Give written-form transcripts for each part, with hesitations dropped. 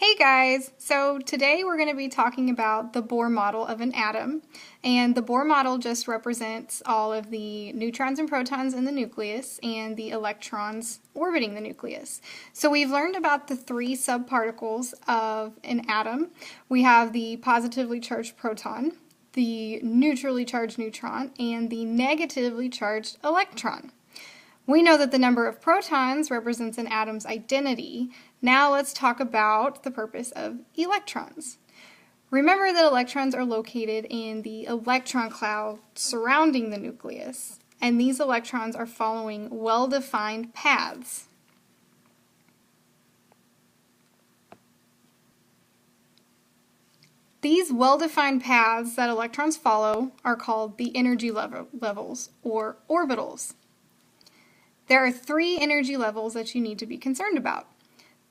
Hey guys! So today we're going to be talking about the Bohr model of an atom, and the Bohr model just represents all of the neutrons and protons in the nucleus and the electrons orbiting the nucleus. So we've learned about the three subparticles of an atom. We have the positively charged proton, the neutrally charged neutron, and the negatively charged electron. We know that the number of protons represents an atom's identity. Now let's talk about the purpose of electrons. Remember that electrons are located in the electron cloud surrounding the nucleus, and these electrons are following well-defined paths. These well-defined paths that electrons follow are called the energy levels, or orbitals. There are three energy levels that you need to be concerned about.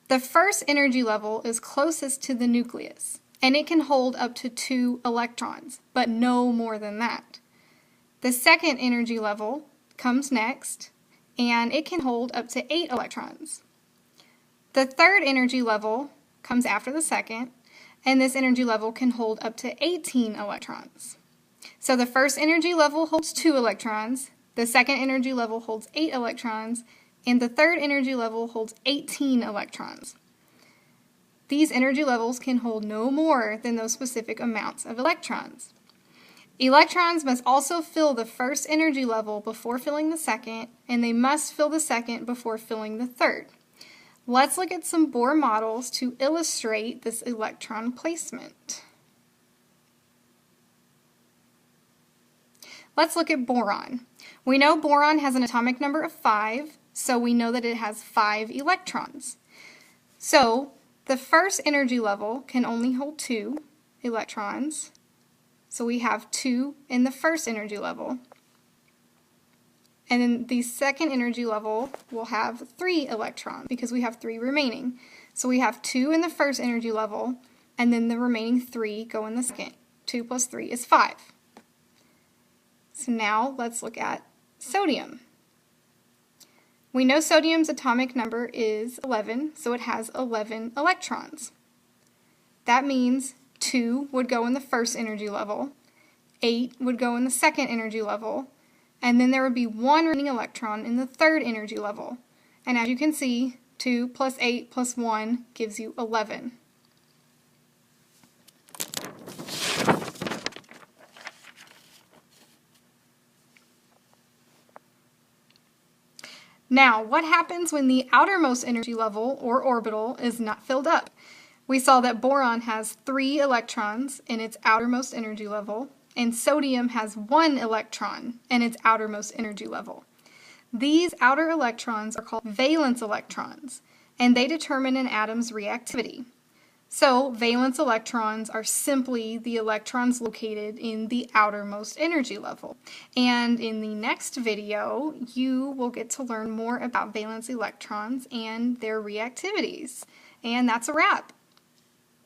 The first energy level is closest to the nucleus, and it can hold up to 2 electrons, but no more than that. The second energy level comes next, and it can hold up to 8 electrons. The third energy level comes after the second, and this energy level can hold up to 18 electrons. So the first energy level holds 2 electrons, the second energy level holds 8 electrons, and the third energy level holds 18 electrons. These energy levels can hold no more than those specific amounts of electrons. Electrons must also fill the first energy level before filling the second, and they must fill the second before filling the third. Let's look at some Bohr models to illustrate this electron placement. Let's look at boron. We know boron has an atomic number of 5, so we know that it has 5 electrons. So the first energy level can only hold 2 electrons, so we have 2 in the first energy level. And then the second energy level will have 3 electrons because we have 3 remaining. So we have 2 in the first energy level, and then the remaining 3 go in the second. 2 plus 3 is 5. So now let's look at sodium. We know sodium's atomic number is 11, so it has 11 electrons. That means 2 would go in the first energy level, 8 would go in the second energy level, and then there would be 1 remaining electron in the third energy level. And as you can see, 2 plus 8 plus 1 gives you 11. Now, what happens when the outermost energy level, or orbital, is not filled up? We saw that boron has 3 electrons in its outermost energy level, and sodium has 1 electron in its outermost energy level. These outer electrons are called valence electrons, and they determine an atom's reactivity. So, valence electrons are simply the electrons located in the outermost energy level. And in the next video, you will get to learn more about valence electrons and their reactivities. And that's a wrap.